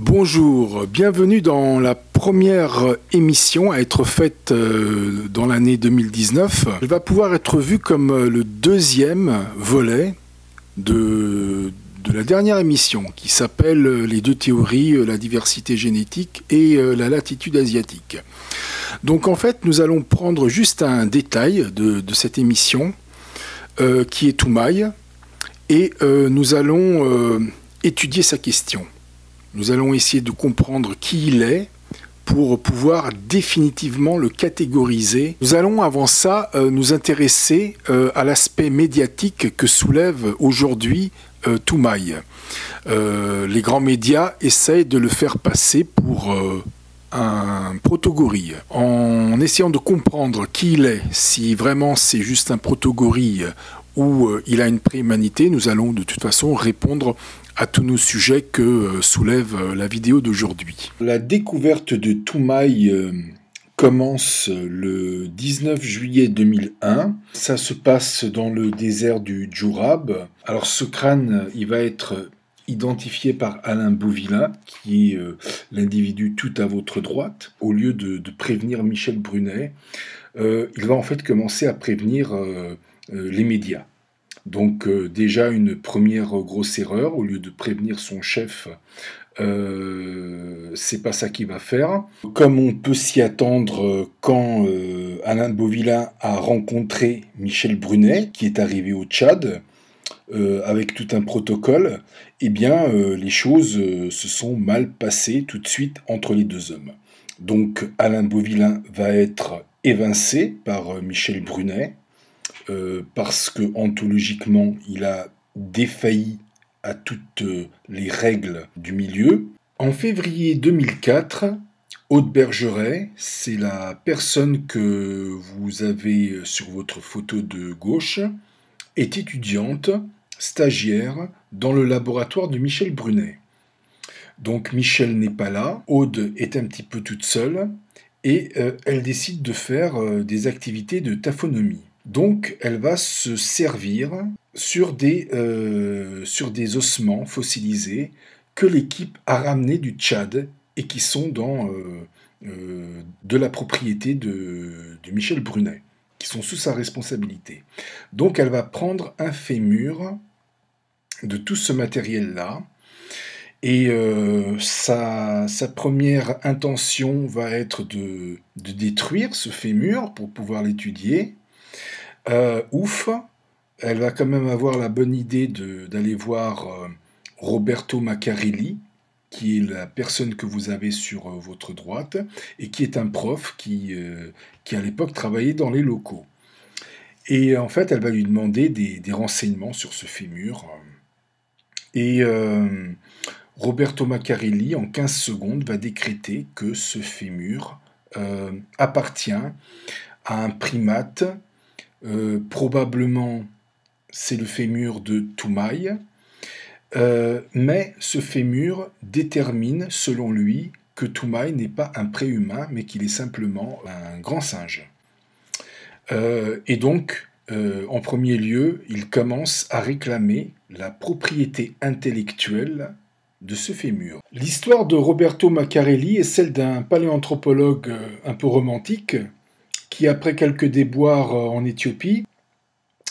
Bonjour, bienvenue dans la première émission à être faite dans l'année 2019. Elle va pouvoir être vue comme le deuxième volet de la dernière émission qui s'appelle Les deux théories, la diversité génétique et la latitude asiatique. Donc en fait, nous allons prendre juste un détail de cette émission qui est Toumaï et nous allons étudier sa question. Nous allons essayer de comprendre qui il est pour pouvoir définitivement le catégoriser. Nous allons avant ça nous intéresser à l'aspect médiatique que soulève aujourd'hui Toumaï. Les grands médias essayent de le faire passer pour un proto-gorille. En essayant de comprendre qui il est, si vraiment c'est juste un proto-gorille ou il a une préhumanité, nous allons de toute façon répondre à tous nos sujets que soulève la vidéo d'aujourd'hui. La découverte de Toumaï commence le 19 juillet 2001. Ça se passe dans le désert du Djourab. Alors ce crâne, il va être identifié par Alain Beauvillain, qui est l'individu tout à votre droite. Au lieu de prévenir Michel Brunet, il va en fait commencer à prévenir les médias. Donc déjà une première grosse erreur, au lieu de prévenir son chef, c'est pas ça qu'il va faire. Comme on peut s'y attendre quand Alain Beauvillain a rencontré Michel Brunet, qui est arrivé au Tchad, avec tout un protocole, eh bien les choses se sont mal passées tout de suite entre les deux hommes. Donc Alain Beauvillain va être évincé par Michel Brunet, parce que ontologiquement il a défailli à toutes les règles du milieu. En février 2004, Aude Bergeret, c'est la personne que vous avez sur votre photo de gauche, est étudiante, stagiaire, dans le laboratoire de Michel Brunet. Donc Michel n'est pas là, Aude est un petit peu toute seule, et elle décide de faire des activités de taphonomie. Donc, elle va se servir sur des ossements fossilisés que l'équipe a ramenés du Tchad et qui sont de la propriété de Michel Brunet, qui sont sous sa responsabilité. Donc, elle va prendre un fémur de tout ce matériel-là et sa première intention va être de détruire ce fémur pour pouvoir l'étudier. Ouf, elle va quand même avoir la bonne idée d'aller voir Roberto Maccarelli, qui est la personne que vous avez sur votre droite, et qui est un prof qui à l'époque travaillait dans les locaux. Et en fait, elle va lui demander des renseignements sur ce fémur. Et Roberto Maccarelli, en 15 secondes, va décréter que ce fémur appartient à un primate. Probablement c'est le fémur de Toumaï, mais ce fémur détermine selon lui que Toumaï n'est pas un préhumain mais qu'il est simplement un grand singe. Et donc en premier lieu il commence à réclamer la propriété intellectuelle de ce fémur. L'histoire de Roberto Maccarelli est celle d'un paléanthropologue un peu romantique qui, après quelques déboires en Éthiopie,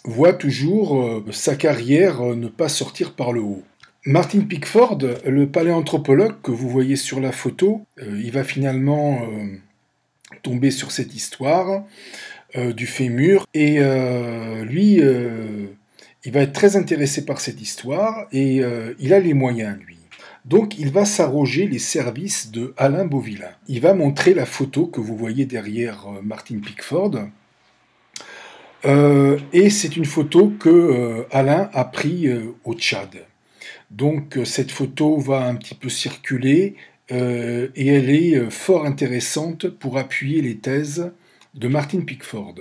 voit toujours sa carrière ne pas sortir par le haut. Martin Pickford, le paléanthropologue que vous voyez sur la photo, il va finalement tomber sur cette histoire du fémur, et lui, il va être très intéressé par cette histoire, et il a les moyens, lui. Donc il va s'arroger les services de Alain Beauvillain. Il va montrer la photo que vous voyez derrière Martin Pickford. Et c'est une photo que Alain a prise au Tchad. Donc cette photo va un petit peu circuler et elle est fort intéressante pour appuyer les thèses de Martin Pickford.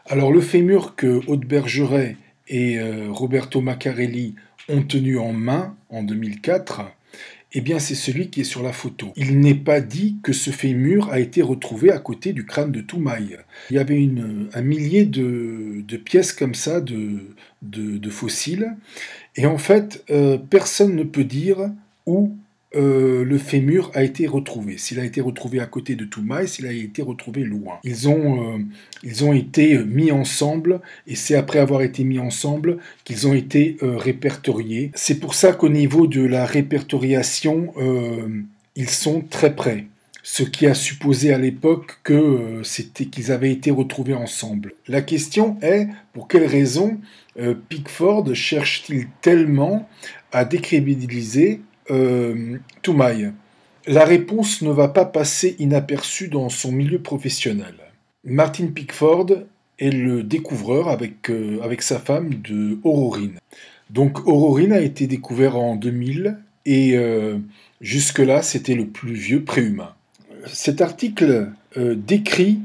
Alors le fémur que Aude Bergeret et Roberto Maccarelli ont tenu en main en 2004, eh bien c'est celui qui est sur la photo. Il n'est pas dit que ce fémur a été retrouvé à côté du crâne de Toumaï. Il y avait un millier de pièces comme ça, de fossiles, et en fait, personne ne peut dire où le fémur a été retrouvé. S'il a été retrouvé à côté de Toumaï, s'il a été retrouvé loin. Ils ont été mis ensemble, et c'est après avoir été mis ensemble qu'ils ont été répertoriés. C'est pour ça qu'au niveau de la répertoriation, ils sont très près. Ce qui a supposé à l'époque que qu'ils avaient été retrouvés ensemble. La question est, pour quelle raison Pickford cherche-t-il tellement à décrédibiliser Toumaï? La réponse ne va pas passer inaperçue dans son milieu professionnel. Martin Pickford est le découvreur avec sa femme de Aurorine. Donc Aurorine a été découvert en 2000 et jusque-là c'était le plus vieux préhumain. Cet article décrit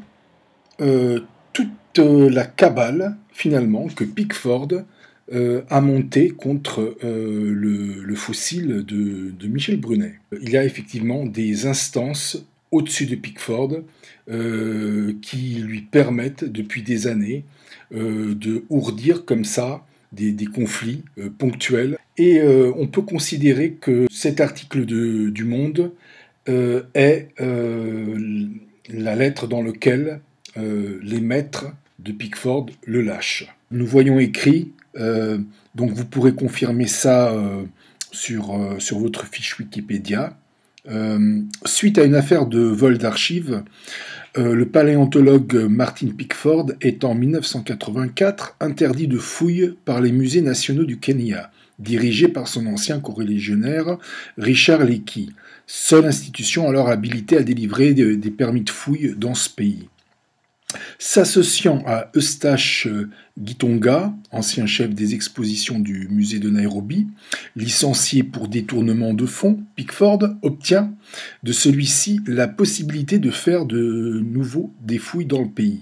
toute la cabale finalement que Pickford a monté contre le fossile de Michel Brunet. Il y a effectivement des instances au-dessus de Pickford qui lui permettent depuis des années de ourdir comme ça des conflits ponctuels. Et on peut considérer que cet article du Monde est la lettre dans laquelle les maîtres de Pickford le lâchent. Nous voyons écrit, donc vous pourrez confirmer ça sur votre fiche Wikipédia. Suite à une affaire de vol d'archives, le paléontologue Martin Pickford est en 1984 interdit de fouilles par les musées nationaux du Kenya, dirigé par son ancien coreligionnaire Richard Leakey, seule institution alors habilitée à délivrer des permis de fouilles dans ce pays. S'associant à Eustache Gitonga, ancien chef des expositions du musée de Nairobi, licencié pour détournement de fonds, Pickford obtient de celui-ci la possibilité de faire de nouveau des fouilles dans le pays.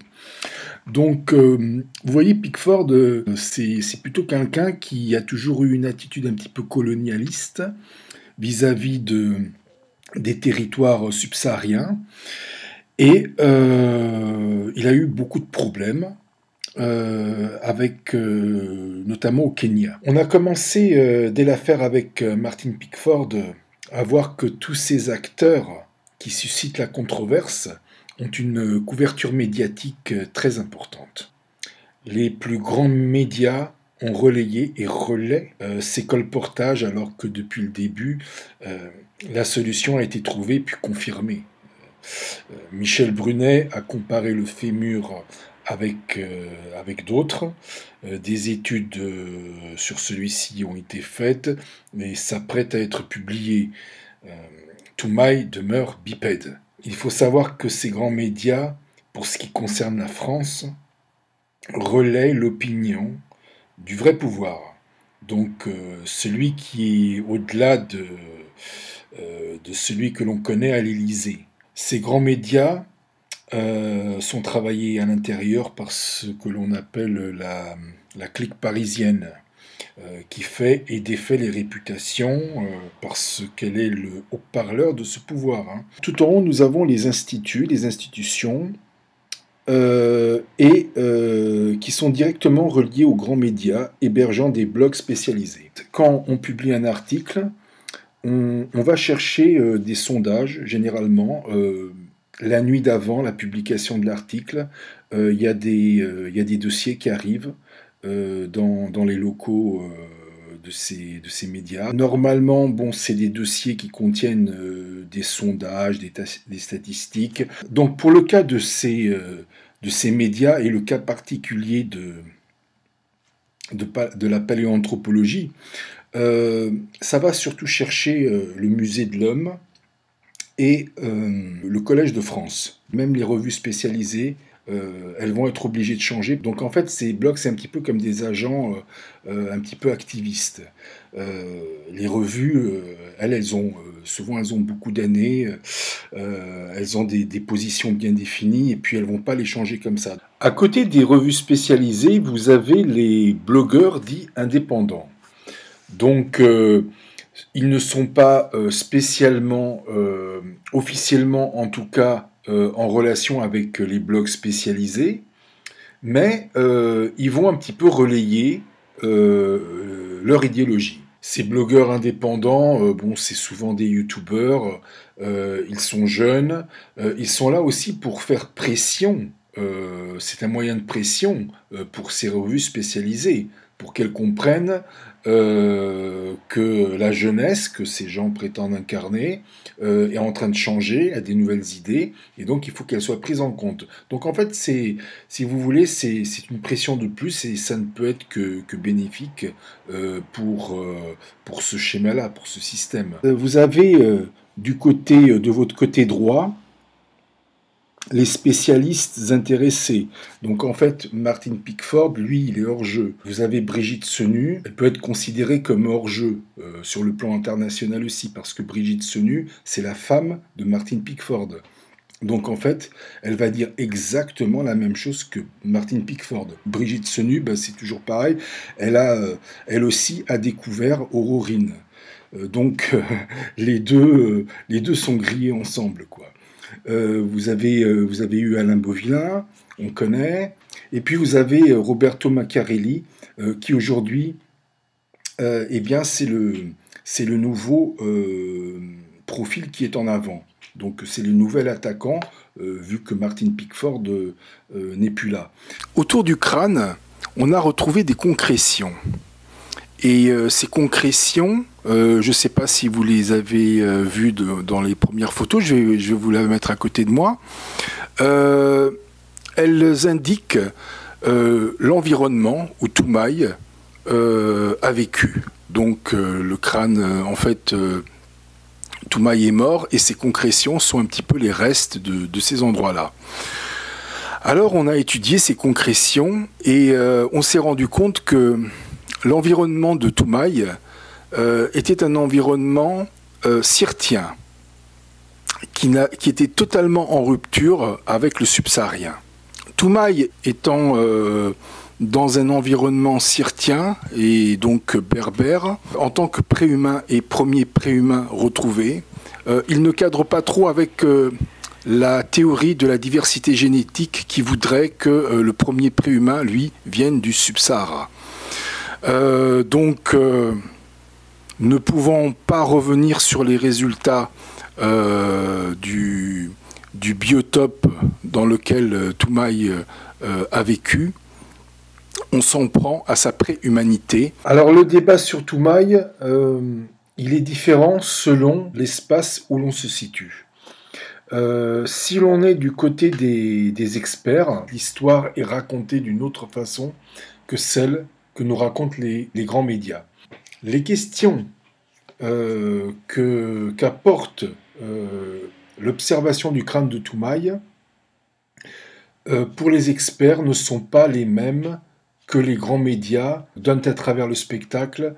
Donc, vous voyez, Pickford, c'est plutôt quelqu'un qui a toujours eu une attitude un petit peu colonialiste vis-à-vis des territoires subsahariens. Et il a eu beaucoup de problèmes, notamment au Kenya. On a commencé, dès l'affaire avec Martin Pickford, à voir que tous ces acteurs qui suscitent la controverse ont une couverture médiatique très importante. Les plus grands médias ont relayé et relaient ces colportages, alors que depuis le début, la solution a été trouvée puis confirmée. Michel Brunet a comparé le fémur avec d'autres. Des études sur celui-ci ont été faites, mais s'apprêtent à être publiées. Toumaï demeure bipède. Il faut savoir que ces grands médias, pour ce qui concerne la France, relaient l'opinion du vrai pouvoir. Donc celui qui est au-delà de celui que l'on connaît à l'Élysée. Ces grands médias sont travaillés à l'intérieur par ce que l'on appelle la clique parisienne, qui fait et défait les réputations parce qu'elle est le haut-parleur de ce pouvoir. Tout en haut, nous avons les instituts, les institutions, qui sont directement reliés aux grands médias, hébergeant des blogs spécialisés. Quand on publie un article, on va chercher des sondages, généralement, la nuit d'avant la publication de l'article. Il y a des dossiers qui arrivent dans les locaux de ces médias. Normalement, c'est des dossiers qui contiennent des sondages, des statistiques. Donc pour le cas de ces médias et le cas particulier de la paléoanthropologie, ça va surtout chercher le musée de l'homme et le Collège de France. Même les revues spécialisées, elles vont être obligées de changer. Donc en fait, ces blogs, c'est un petit peu comme des agents un petit peu activistes. Les revues, souvent elles ont beaucoup d'années, elles ont des positions bien définies et puis elles vont pas les changer comme ça. À côté des revues spécialisées, vous avez les blogueurs dits indépendants. Donc, ils ne sont pas spécialement, officiellement en tout cas, en relation avec les blogs spécialisés, mais ils vont un petit peu relayer leur idéologie. Ces blogueurs indépendants, bon, c'est souvent des youtubeurs, ils sont jeunes, ils sont là aussi pour faire pression. C'est un moyen de pression pour ces revues spécialisées, pour qu'elles comprennent que la jeunesse que ces gens prétendent incarner est en train de changer, a des nouvelles idées, et donc il faut qu'elles soient prises en compte. Donc en fait, si vous voulez, c'est une pression de plus, et ça ne peut être que bénéfique pour ce schéma-là, pour ce système. Vous avez de votre côté droit, les spécialistes intéressés. Donc en fait, Martin Pickford, lui, il est hors jeu. Vous avez Brigitte Senu, elle peut être considérée comme hors jeu sur le plan international aussi, parce que Brigitte Senu, c'est la femme de Martin Pickford. Donc en fait, elle va dire exactement la même chose que Martin Pickford. Brigitte Senu, ben, c'est toujours pareil, elle aussi a découvert Aurorine. Les deux sont grillés ensemble, quoi. Vous avez eu Alain Bauvillain, on connaît, et puis vous avez Roberto Macchiarelli, qui aujourd'hui, eh bien, c'est le nouveau profil qui est en avant. Donc c'est le nouvel attaquant, vu que Martin Pickford n'est plus là. Autour du crâne, on a retrouvé des concrétions. Et ces concrétions, je ne sais pas si vous les avez vues dans les premières photos, je vais vous la mettre à côté de moi. Elles indiquent l'environnement où Toumaï a vécu. Donc le crâne, en fait, Toumaï est mort et ces concrétions sont un petit peu les restes de ces endroits-là. Alors on a étudié ces concrétions et on s'est rendu compte que l'environnement de Toumaï était un environnement syrtien qui était totalement en rupture avec le subsaharien. Toumaï étant dans un environnement syrtien et donc berbère, en tant que préhumain et premier préhumain retrouvé, il ne cadre pas trop avec la théorie de la diversité génétique qui voudrait que le premier préhumain, lui, vienne du Sub-Sahara. Ne pouvant pas revenir sur les résultats du biotope dans lequel Toumaï a vécu, on s'en prend à sa préhumanité. Alors le débat sur Toumaï, il est différent selon l'espace où l'on se situe. Si l'on est du côté des experts, l'histoire est racontée d'une autre façon que celle que nous racontent les grands médias. Les questions qu'apporte l'observation du crâne de Toumaï, pour les experts, ne sont pas les mêmes que les grands médias donnent à travers le spectacle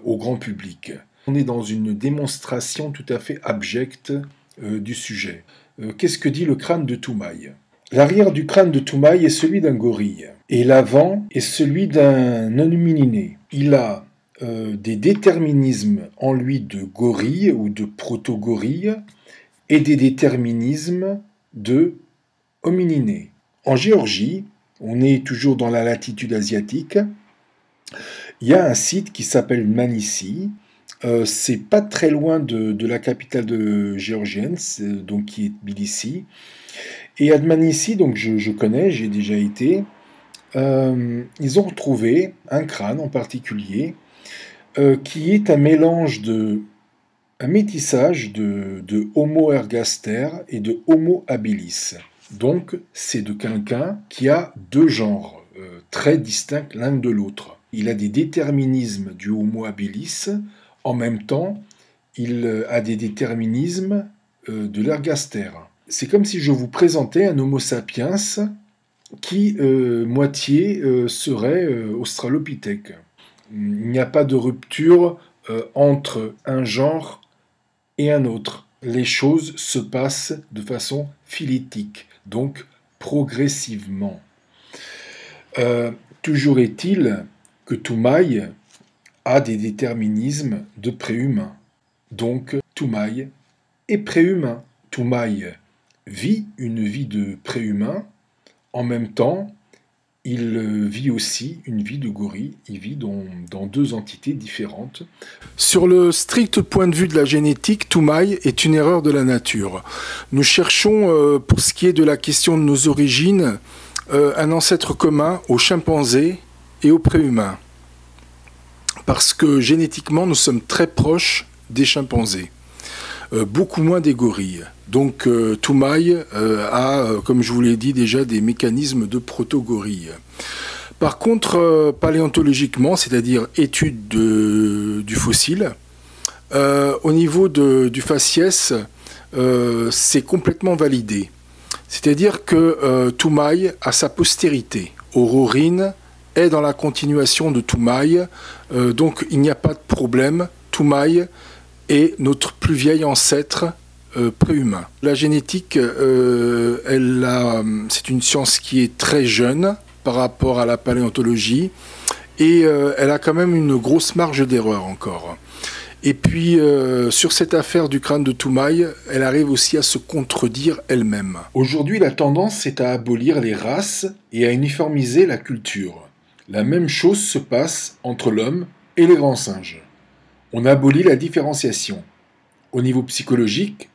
au grand public. On est dans une démonstration tout à fait abjecte du sujet. Qu'est-ce que dit le crâne de Toumaï ? L'arrière du crâne de Toumaï est celui d'un gorille, et l'avant est celui d'un non-homininé. Il a des déterminismes en lui de gorille ou de proto-gorille, et des déterminismes de homininé. En Géorgie, on est toujours dans la latitude asiatique, il y a un site qui s'appelle Manissi. C'est pas très loin de la capitale géorgienne, donc qui est Tbilissi. Et à Manissi, donc je connais, j'ai déjà été, ils ont retrouvé un crâne en particulier qui est un métissage de Homo ergaster et de Homo habilis. Donc c'est de quelqu'un qui a deux genres très distincts l'un de l'autre. Il a des déterminismes du Homo habilis, en même temps il a des déterminismes de l'ergaster. C'est comme si je vous présentais un Homo sapiens qui, moitié, serait australopithèque. Il n'y a pas de rupture entre un genre et un autre. Les choses se passent de façon phylétique, donc progressivement. Toujours est-il que Toumaï a des déterminismes de préhumain. Donc Toumaï est préhumain. Toumaï vit une vie de préhumain. En même temps, il vit aussi une vie de gorille, il vit dans deux entités différentes. Sur le strict point de vue de la génétique, Toumaï est une erreur de la nature. Nous cherchons, pour ce qui est de la question de nos origines, un ancêtre commun aux chimpanzés et aux préhumains. Parce que génétiquement, nous sommes très proches des chimpanzés, beaucoup moins des gorilles. Donc Toumaï a, comme je vous l'ai dit déjà, des mécanismes de proto-gorille. Par contre, paléontologiquement, c'est-à-dire étude du fossile, au niveau du faciès, c'est complètement validé. C'est-à-dire que Toumaï a sa postérité. Aurorine est dans la continuation de Toumaï, donc il n'y a pas de problème. Toumaï est notre plus vieil ancêtre préhumain. La génétique, c'est une science qui est très jeune par rapport à la paléontologie et elle a quand même une grosse marge d'erreur encore. Et puis, sur cette affaire du crâne de Toumaï, elle arrive aussi à se contredire elle-même. Aujourd'hui, la tendance est à abolir les races et à uniformiser la culture. La même chose se passe entre l'homme et les grands singes. On abolit la différenciation. Au niveau psychologique,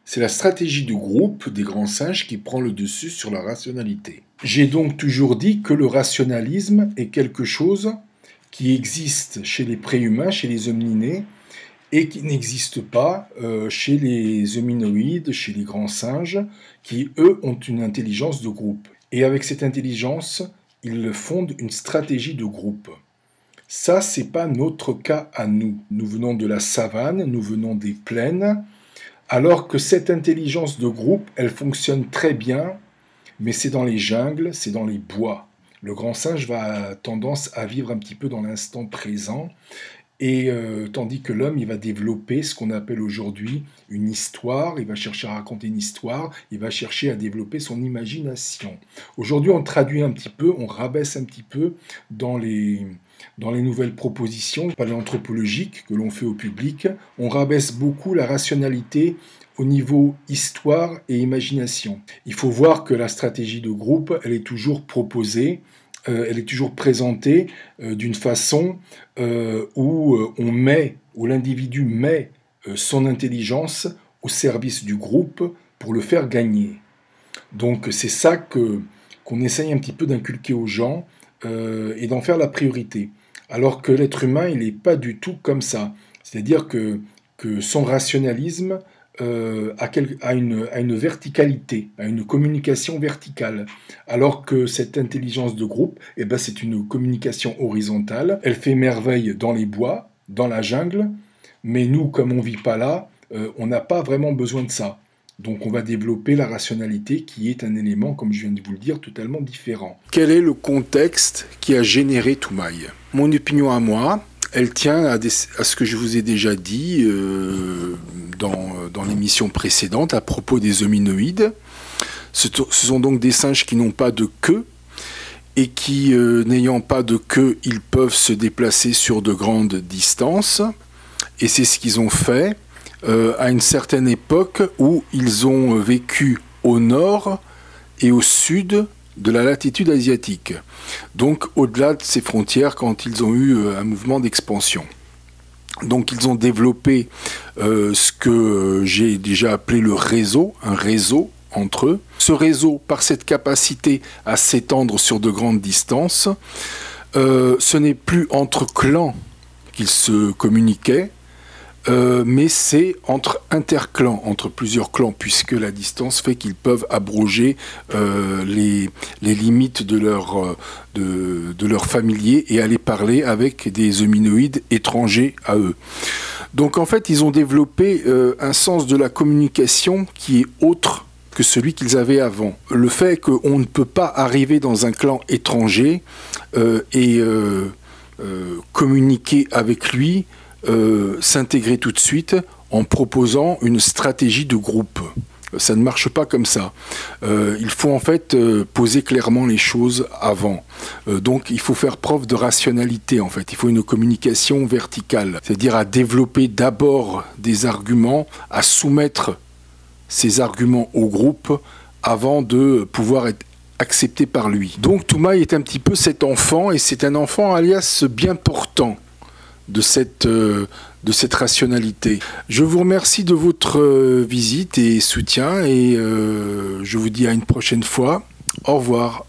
c'est la stratégie du groupe des grands singes qui prend le dessus sur la rationalité. J'ai donc toujours dit que le rationalisme est quelque chose qui existe chez les préhumains, chez les hominidés, et qui n'existe pas chez les hominoïdes, chez les grands singes, qui, eux, ont une intelligence de groupe. Et avec cette intelligence, ils fondent une stratégie de groupe. Ça, c'est pas notre cas à nous. Nous venons de la savane, nous venons des plaines, alors que cette intelligence de groupe, elle fonctionne très bien, mais c'est dans les jungles, c'est dans les bois. Le grand singe va avoir tendance à vivre un petit peu dans l'instant présent, et tandis que l'homme, il va développer ce qu'on appelle aujourd'hui une histoire, il va chercher à raconter une histoire, il va chercher à développer son imagination. Aujourd'hui, on traduit un petit peu, on rabaisse un petit peu dans les nouvelles propositions paléanthropologiques que l'on fait au public, on rabaisse beaucoup la rationalité au niveau histoire et imagination. Il faut voir que la stratégie de groupe, elle est toujours proposée, elle est toujours présentée d'une façon où l'individu met son intelligence au service du groupe pour le faire gagner. Donc c'est ça qu'on essaye un petit peu d'inculquer aux gens et d'en faire la priorité. Alors que l'être humain, il n'est pas du tout comme ça. C'est-à-dire que son rationalisme a une verticalité, a une communication verticale. Alors que cette intelligence de groupe, eh ben, c'est une communication horizontale. Elle fait merveille dans les bois, dans la jungle, mais nous, comme on ne vit pas là, on n'a pas vraiment besoin de ça. Donc on va développer la rationalité qui est un élément, comme je viens de vous le dire, totalement différent. Quel est le contexte qui a généré Toumaï? Mon opinion à moi, elle tient à ce que je vous ai déjà dit dans l'émission précédente à propos des hominoïdes. Ce sont donc des singes qui n'ont pas de queue et qui, n'ayant pas de queue, ils peuvent se déplacer sur de grandes distances. Et c'est ce qu'ils ont fait à une certaine époque où ils ont vécu au nord et au sud de la latitude asiatique. Donc au-delà de ces frontières quand ils ont eu un mouvement d'expansion. Donc ils ont développé ce que j'ai déjà appelé le réseau, un réseau entre eux. Ce réseau, par cette capacité à s'étendre sur de grandes distances, ce n'est plus entre clans qu'ils se communiquaient, mais c'est entre interclans, entre plusieurs clans, puisque la distance fait qu'ils peuvent abroger les limites de leurs familiers et aller parler avec des hominoïdes étrangers à eux. Donc en fait, ils ont développé un sens de la communication qui est autre que celui qu'ils avaient avant. Le fait qu'on ne peut pas arriver dans un clan étranger et communiquer avec lui, s'intégrer tout de suite en proposant une stratégie de groupe. Ça ne marche pas comme ça. Il faut en fait poser clairement les choses avant. Donc il faut faire preuve de rationalité en fait. Il faut une communication verticale, c'est-à-dire à développer d'abord des arguments, à soumettre ces arguments au groupe avant de pouvoir être accepté par lui. Donc Toumaï est un petit peu cet enfant, et c'est un enfant alias bien portant de cette rationalité. Je vous remercie de votre visite et soutien, et je vous dis à une prochaine fois. Au revoir.